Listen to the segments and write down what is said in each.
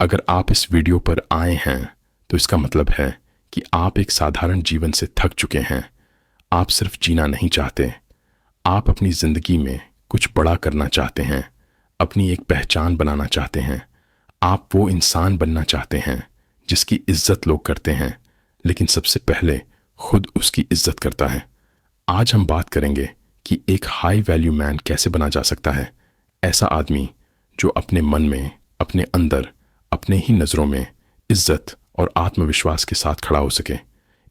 अगर आप इस वीडियो पर आए हैं तो इसका मतलब है कि आप एक साधारण जीवन से थक चुके हैं। आप सिर्फ जीना नहीं चाहते, आप अपनी जिंदगी में कुछ बड़ा करना चाहते हैं, अपनी एक पहचान बनाना चाहते हैं। आप वो इंसान बनना चाहते हैं जिसकी इज्जत लोग करते हैं, लेकिन सबसे पहले खुद उसकी इज्जत करता है। आज हम बात करेंगे कि एक हाई वैल्यू मैन कैसे बना जा सकता है। ऐसा आदमी जो अपने मन में, अपने अंदर, अपने ही नज़रों में इज्जत और आत्मविश्वास के साथ खड़ा हो सके।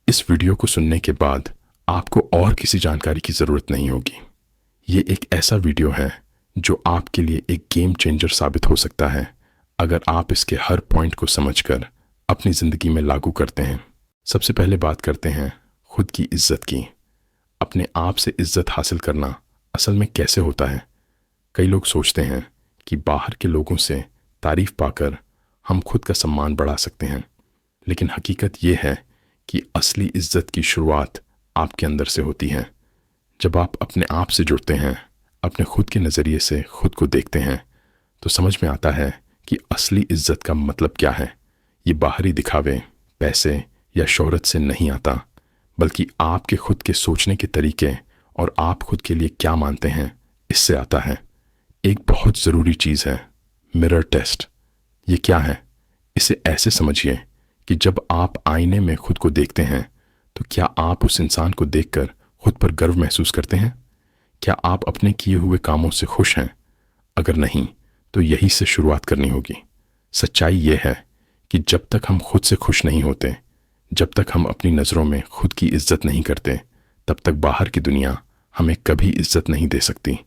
इस वीडियो को सुनने के बाद आपको और किसी जानकारी की ज़रूरत नहीं होगी। ये एक ऐसा वीडियो है जो आपके लिए एक गेम चेंजर साबित हो सकता है अगर आप इसके हर पॉइंट को समझकर अपनी ज़िंदगी में लागू करते हैं। सबसे पहले बात करते हैं खुद की इज्जत की। अपने आप से इज्जत हासिल करना असल में कैसे होता है? कई लोग सोचते हैं कि बाहर के लोगों से तारीफ पाकर हम खुद का सम्मान बढ़ा सकते हैं, लेकिन हकीकत यह है कि असली इज्जत की शुरुआत आपके अंदर से होती है। जब आप अपने आप से जुड़ते हैं, अपने खुद के नज़रिए से खुद को देखते हैं, तो समझ में आता है कि असली इज्जत का मतलब क्या है। ये बाहरी दिखावे, पैसे या शोहरत से नहीं आता, बल्कि आपके खुद के सोचने के तरीके और आप खुद के लिए क्या मानते हैं, इससे आता है। एक बहुत ज़रूरी चीज़ है मिरर टेस्ट। ये क्या है? इसे ऐसे समझिए कि जब आप आईने में खुद को देखते हैं तो क्या आप उस इंसान को देखकर खुद पर गर्व महसूस करते हैं? क्या आप अपने किए हुए कामों से खुश हैं? अगर नहीं, तो यही से शुरुआत करनी होगी। सच्चाई यह है कि जब तक हम खुद से खुश नहीं होते, जब तक हम अपनी नज़रों में खुद की इज्जत नहीं करते, तब तक बाहर की दुनिया हमें कभी इज्जत नहीं दे सकती।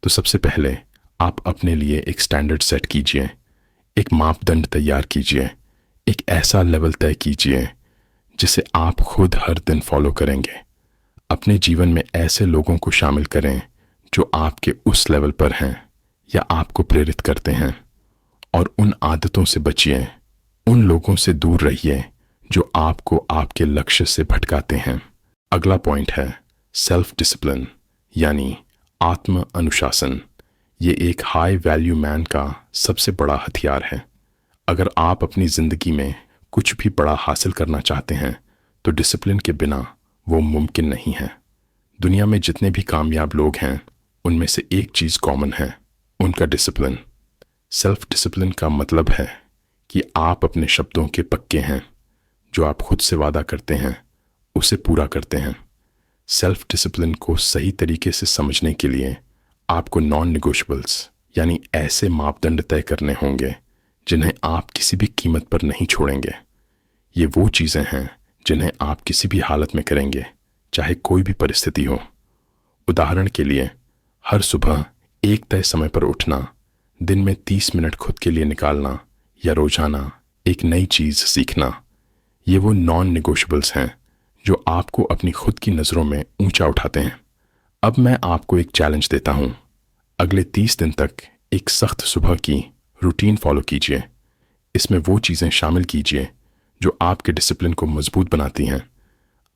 तो सबसे पहले आप अपने लिए एक स्टैंडर्ड सेट कीजिए, एक मापदंड तैयार कीजिए, एक ऐसा लेवल तय कीजिए जिसे आप खुद हर दिन फॉलो करेंगे। अपने जीवन में ऐसे लोगों को शामिल करें जो आपके उस लेवल पर हैं या आपको प्रेरित करते हैं, और उन आदतों से बचिए, उन लोगों से दूर रहिए जो आपको आपके लक्ष्य से भटकाते हैं। अगला पॉइंट है सेल्फ डिसिप्लिन, यानी आत्म अनुशासन। ये एक हाई वैल्यू मैन का सबसे बड़ा हथियार है। अगर आप अपनी ज़िंदगी में कुछ भी बड़ा हासिल करना चाहते हैं तो डिसिप्लिन के बिना वो मुमकिन नहीं है। दुनिया में जितने भी कामयाब लोग हैं, उनमें से एक चीज़ कॉमन है, उनका डिसिप्लिन। सेल्फ डिसिप्लिन का मतलब है कि आप अपने शब्दों के पक्के हैं। जो आप खुद से वादा करते हैं उसे पूरा करते हैं। सेल्फ डिसिप्लिन को सही तरीके से समझने के लिए आपको नॉन नेगोशिएबल्स, यानी ऐसे मापदंड तय करने होंगे जिन्हें आप किसी भी कीमत पर नहीं छोड़ेंगे। ये वो चीज़ें हैं जिन्हें आप किसी भी हालत में करेंगे, चाहे कोई भी परिस्थिति हो। उदाहरण के लिए, हर सुबह एक तय समय पर उठना, दिन में 30 मिनट खुद के लिए निकालना, या रोजाना एक नई चीज़ सीखना। ये वो नॉन नेगोशिएबल्स हैं जो आपको अपनी खुद की नज़रों में ऊंचा उठाते हैं। अब मैं आपको एक चैलेंज देता हूं। अगले 30 दिन तक एक सख्त सुबह की रूटीन फॉलो कीजिए। इसमें वो चीज़ें शामिल कीजिए जो आपके डिसिप्लिन को मजबूत बनाती हैं।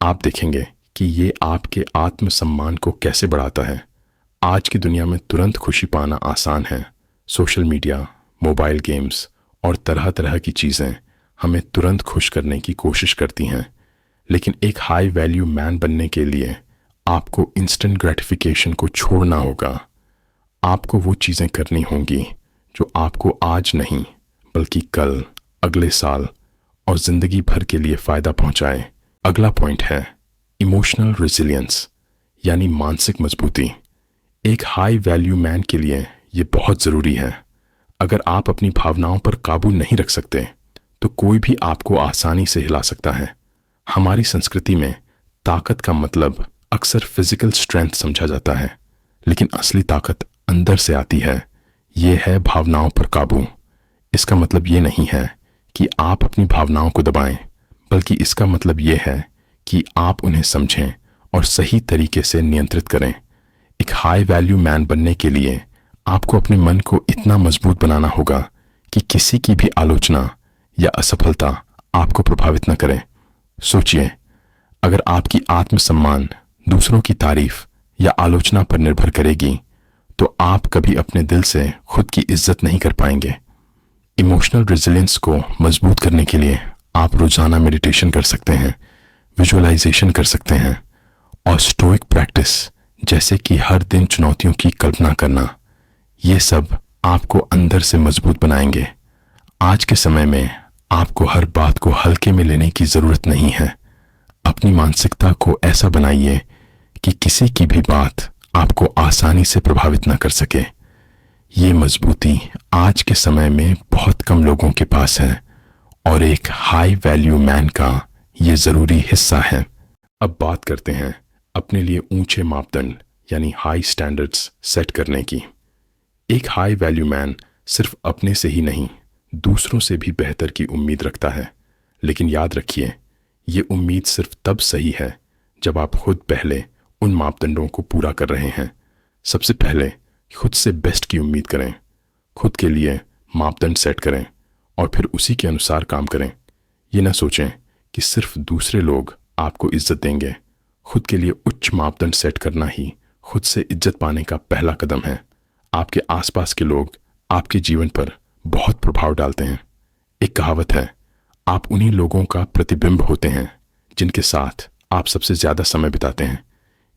आप देखेंगे कि ये आपके आत्मसम्मान को कैसे बढ़ाता है। आज की दुनिया में तुरंत खुशी पाना आसान है। सोशल मीडिया, मोबाइल गेम्स और तरह तरह की चीज़ें हमें तुरंत खुश करने की कोशिश करती हैं, लेकिन एक हाई वैल्यू मैन बनने के लिए आपको इंस्टेंट ग्रेटिफिकेशन को छोड़ना होगा। आपको वो चीज़ें करनी होंगी जो आपको आज नहीं बल्कि कल, अगले साल और ज़िंदगी भर के लिए फ़ायदा पहुंचाए। अगला पॉइंट है इमोशनल रेजिलियंस, यानी मानसिक मजबूती। एक हाई वैल्यू मैन के लिए ये बहुत ज़रूरी है। अगर आप अपनी भावनाओं पर काबू नहीं रख सकते तो कोई भी आपको आसानी से हिला सकता है। हमारी संस्कृति में ताकत का मतलब अक्सर फिजिकल स्ट्रेंथ समझा जाता है, लेकिन असली ताकत अंदर से आती है। ये है भावनाओं पर काबू। इसका मतलब ये नहीं है कि आप अपनी भावनाओं को दबाएं, बल्कि इसका मतलब ये है कि आप उन्हें समझें और सही तरीके से नियंत्रित करें। एक हाई वैल्यू मैन बनने के लिए आपको अपने मन को इतना मजबूत बनाना होगा कि किसी की भी आलोचना या असफलता आपको प्रभावित न करे। सोचिए, अगर आपकी आत्मसम्मान दूसरों की तारीफ या आलोचना पर निर्भर करेगी तो आप कभी अपने दिल से खुद की इज्जत नहीं कर पाएंगे। इमोशनल रेजिलियंस को मजबूत करने के लिए आप रोजाना मेडिटेशन कर सकते हैं, विजुअलाइजेशन कर सकते हैं और स्टोइक प्रैक्टिस जैसे कि हर दिन चुनौतियों की कल्पना करना, ये सब आपको अंदर से मजबूत बनाएंगे। आज के समय में आपको हर बात को हल्के में लेने की जरूरत नहीं है। अपनी मानसिकता को ऐसा बनाइए कि किसी की भी बात आपको आसानी से प्रभावित न कर सके। ये मजबूती आज के समय में बहुत कम लोगों के पास है और एक हाई वैल्यू मैन का ये जरूरी हिस्सा है। अब बात करते हैं अपने लिए ऊंचे मापदंड यानी हाई स्टैंडर्ड्स सेट करने की। एक हाई वैल्यू मैन सिर्फ अपने से ही नहीं, दूसरों से भी बेहतर की उम्मीद रखता है। लेकिन याद रखिए, ये उम्मीद सिर्फ तब सही है जब आप खुद पहले उन मापदंडों को पूरा कर रहे हैं। सबसे पहले खुद से बेस्ट की उम्मीद करें, खुद के लिए मापदंड सेट करें और फिर उसी के अनुसार काम करें। ये ना सोचें कि सिर्फ दूसरे लोग आपको इज्जत देंगे। खुद के लिए उच्च मापदंड सेट करना ही खुद से इज्जत पाने का पहला कदम है। आपके आसपास के लोग आपके जीवन पर बहुत प्रभाव डालते हैं। एक कहावत है, आप उन्हीं लोगों का प्रतिबिंब होते हैं जिनके साथ आप सबसे ज्यादा समय बिताते हैं।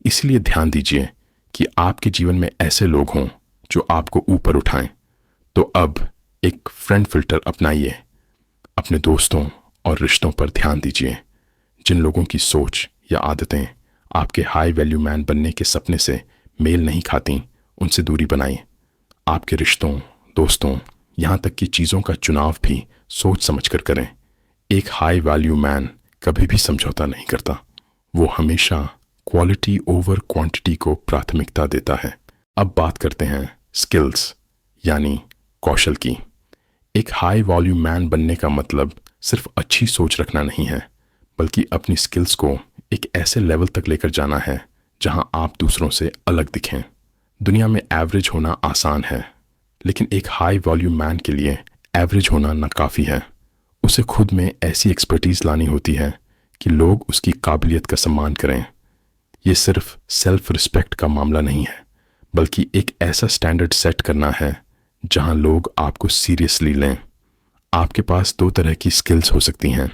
इसलिए ध्यान दीजिए कि आपके जीवन में ऐसे लोग हों जो आपको ऊपर उठाएं। तो अब एक फ्रेंड फिल्टर अपनाइए। अपने दोस्तों और रिश्तों पर ध्यान दीजिए। जिन लोगों की सोच या आदतें आपके हाई वैल्यू मैन बनने के सपने से मेल नहीं खाती, उनसे दूरी बनाइए। आपके रिश्तों, दोस्तों, यहाँ तक कि चीज़ों का चुनाव भी सोच समझ कर करें। एक हाई वैल्यू मैन कभी भी समझौता नहीं करता। वो हमेशा क्वालिटी ओवर क्वांटिटी को प्राथमिकता देता है। अब बात करते हैं स्किल्स यानी कौशल की। एक हाई वॉल्यूम मैन बनने का मतलब सिर्फ अच्छी सोच रखना नहीं है, बल्कि अपनी स्किल्स को एक ऐसे लेवल तक लेकर जाना है जहां आप दूसरों से अलग दिखें। दुनिया में एवरेज होना आसान है, लेकिन एक हाई वॉल्यूम मैन के लिए एवरेज होना नाकाफी है। उसे खुद में ऐसी एक्सपर्टीज लानी होती है कि लोग उसकी काबिलियत का सम्मान करें। यह सिर्फ सेल्फ रिस्पेक्ट का मामला नहीं है, बल्कि एक ऐसा स्टैंडर्ड सेट करना है जहां लोग आपको सीरियसली लें। आपके पास दो तरह की स्किल्स हो सकती हैं,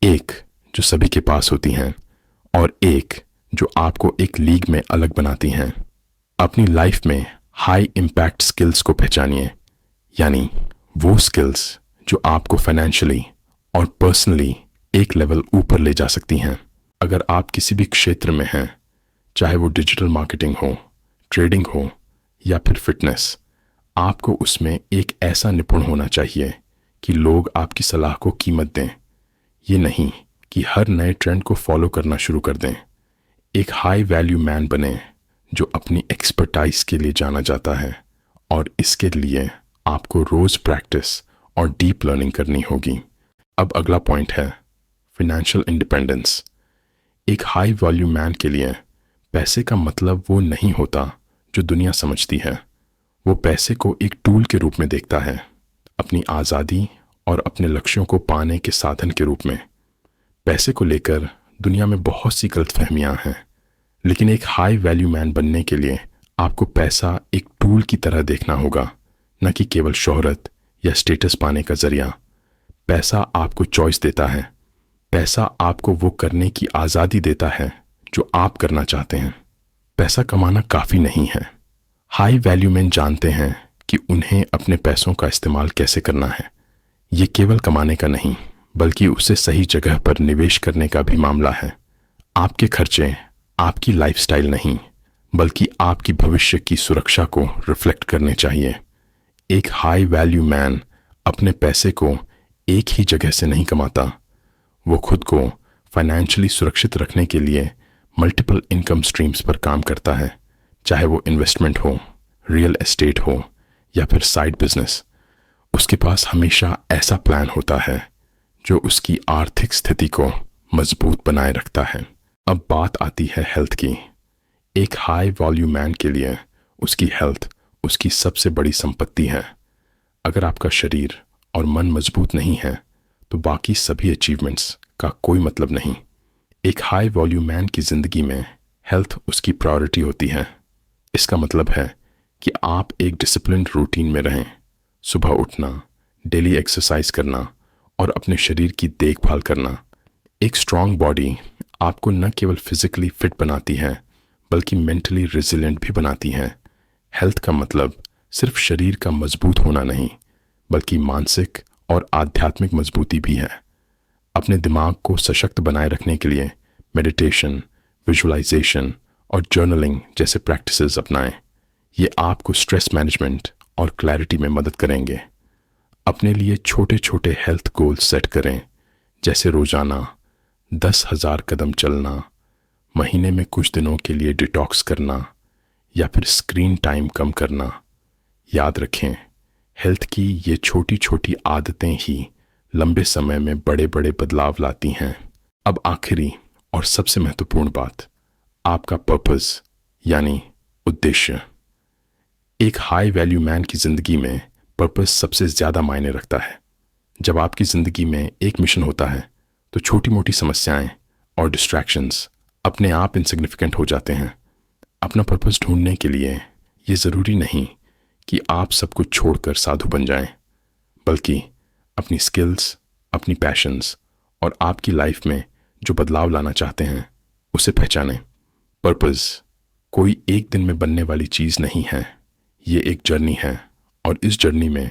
एक जो सभी के पास होती हैं और एक जो आपको एक लीग में अलग बनाती हैं। अपनी लाइफ में हाई इम्पैक्ट स्किल्स को पहचानिए, यानी वो स्किल्स जो आपको फाइनेंशियली और पर्सनली एक लेवल ऊपर ले जा सकती हैं। अगर आप किसी भी क्षेत्र में हैं, चाहे वो डिजिटल मार्केटिंग हो, ट्रेडिंग हो या फिर फिटनेस, आपको उसमें एक ऐसा निपुण होना चाहिए कि लोग आपकी सलाह को कीमत दें। ये नहीं कि हर नए ट्रेंड को फॉलो करना शुरू कर दें। एक हाई वैल्यू मैन बने जो अपनी एक्सपर्टाइज के लिए जाना जाता है, और इसके लिए आपको रोज प्रैक्टिस और डीप लर्निंग करनी होगी। अब अगला पॉइंट है फाइनेंशियल इंडिपेंडेंस। एक हाई वैल्यू मैन के लिए पैसे का मतलब वो नहीं होता जो दुनिया समझती है। वो पैसे को एक टूल के रूप में देखता है, अपनी आज़ादी और अपने लक्ष्यों को पाने के साधन के रूप में। पैसे को लेकर दुनिया में बहुत सी गलतफहमियां हैं, लेकिन एक हाई वैल्यू मैन बनने के लिए आपको पैसा एक टूल की तरह देखना होगा, न कि केवल शोहरत या स्टेटस पाने का जरिया। पैसा आपको चॉइस देता है। पैसा आपको वो करने की आज़ादी देता है जो आप करना चाहते हैं। पैसा कमाना काफ़ी नहीं है। हाई वैल्यू मैन जानते हैं कि उन्हें अपने पैसों का इस्तेमाल कैसे करना है। ये केवल कमाने का नहीं, बल्कि उसे सही जगह पर निवेश करने का भी मामला है। आपके खर्चे आपकी लाइफस्टाइल नहीं, बल्कि आपकी भविष्य की सुरक्षा को रिफ्लेक्ट करने चाहिए। एक हाई वैल्यू मैन अपने पैसे को एक ही जगह से नहीं कमाता। वो खुद को फाइनेंशियली सुरक्षित रखने के लिए मल्टीपल इनकम स्ट्रीम्स पर काम करता है, चाहे वो इन्वेस्टमेंट हो, रियल एस्टेट हो या फिर साइड बिजनेस। उसके पास हमेशा ऐसा प्लान होता है जो उसकी आर्थिक स्थिति को मजबूत बनाए रखता है। अब बात आती है हेल्थ की। एक हाई वॉल्यूम मैन के लिए उसकी हेल्थ उसकी सबसे बड़ी संपत्ति है। अगर आपका शरीर और मन मजबूत नहीं है, तो बाकी सभी अचीवमेंट्स का कोई मतलब नहीं। एक हाई वॉल्यूम मैन की जिंदगी में हेल्थ उसकी प्रायोरिटी होती है। इसका मतलब है कि आप एक डिसिप्लिन्ड रूटीन में रहें। सुबह उठना, डेली एक्सरसाइज करना और अपने शरीर की देखभाल करना। एक स्ट्रांग बॉडी आपको न केवल फिजिकली फिट बनाती है बल्कि मेंटली रिजिलेंट भी बनाती है। हेल्थ का मतलब सिर्फ शरीर का मजबूत होना नहीं बल्कि मानसिक और आध्यात्मिक मजबूती भी है। अपने दिमाग को सशक्त बनाए रखने के लिए मेडिटेशन, विजुअलाइजेशन और जर्नलिंग जैसे प्रैक्टिसेस अपनाएं। ये आपको स्ट्रेस मैनेजमेंट और क्लैरिटी में मदद करेंगे। अपने लिए छोटे छोटे हेल्थ गोल्स सेट करें, जैसे रोजाना 10,000 कदम चलना, महीने में कुछ दिनों के लिए डिटॉक्स करना या फिर स्क्रीन टाइम कम करना। याद रखें, हेल्थ की ये छोटी छोटी आदतें ही लंबे समय में बड़े बड़े बदलाव लाती हैं। अब आखिरी और सबसे महत्वपूर्ण बात, आपका पर्पस यानी उद्देश्य। एक हाई वैल्यू मैन की जिंदगी में पर्पस सबसे ज्यादा मायने रखता है। जब आपकी जिंदगी में एक मिशन होता है तो छोटी मोटी समस्याएं और डिस्ट्रैक्शंस अपने आप इनसिग्निफिकेंट हो जाते हैं। अपना पर्पस ढूंढने के लिए ये जरूरी नहीं कि आप सब कुछ छोड़कर साधु बन जाएं, बल्कि अपनी स्किल्स, अपनी पैशंस और आपकी लाइफ में जो बदलाव लाना चाहते हैं उसे पहचानें। पर्पस कोई एक दिन में बनने वाली चीज नहीं है, ये एक जर्नी है और इस जर्नी में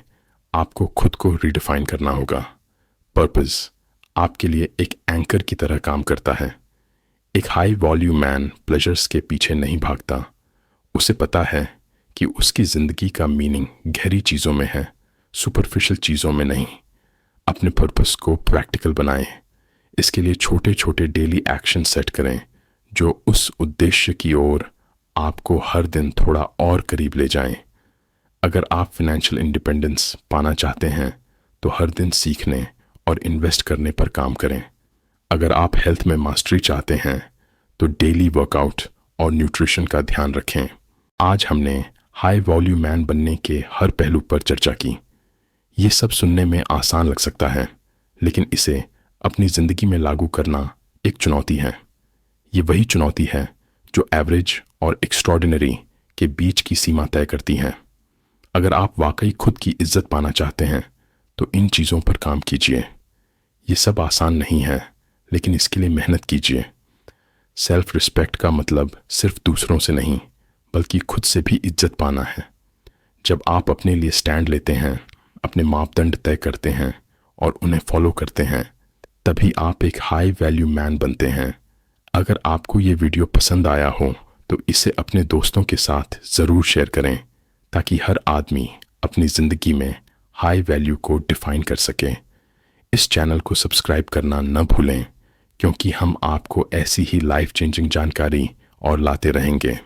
आपको खुद को रिडिफाइन करना होगा। पर्पस आपके लिए एक एंकर की तरह काम करता है। एक हाई वॉल्यूम मैन प्लेजर्स के पीछे नहीं भागता। उसे पता है कि उसकी जिंदगी का मीनिंग गहरी चीजों में है, सुपरफिशियल चीजों में नहीं। अपने पर्पस को प्रैक्टिकल बनाएं। इसके लिए छोटे छोटे डेली एक्शन सेट करें जो उस उद्देश्य की ओर आपको हर दिन थोड़ा और करीब ले जाएं। अगर आप फाइनेंशियल इंडिपेंडेंस पाना चाहते हैं तो हर दिन सीखने और इन्वेस्ट करने पर काम करें। अगर आप हेल्थ में मास्टरी चाहते हैं तो डेली वर्कआउट और न्यूट्रिशन का ध्यान रखें। आज हमने हाई वॉल्यूम मैन बनने के हर पहलू पर चर्चा की। ये सब सुनने में आसान लग सकता है, लेकिन इसे अपनी जिंदगी में लागू करना एक चुनौती है। ये वही चुनौती है जो एवरेज और एक्स्ट्रॉर्डिनरी के बीच की सीमा तय करती है। अगर आप वाकई खुद की इज्जत पाना चाहते हैं तो इन चीज़ों पर काम कीजिए। ये सब आसान नहीं है, लेकिन इसके लिए मेहनत कीजिए। सेल्फ रिस्पेक्ट का मतलब सिर्फ दूसरों से नहीं बल्कि खुद से भी इज्जत पाना है। जब आप अपने लिए स्टैंड लेते हैं, अपने मापदंड तय करते हैं और उन्हें फॉलो करते हैं, तभी आप एक हाई वैल्यू मैन बनते हैं। अगर आपको ये वीडियो पसंद आया हो तो इसे अपने दोस्तों के साथ ज़रूर शेयर करें ताकि हर आदमी अपनी ज़िंदगी में हाई वैल्यू को डिफाइन कर सके। इस चैनल को सब्सक्राइब करना न भूलें, क्योंकि हम आपको ऐसी ही लाइफ चेंजिंग जानकारी और लाते रहेंगे।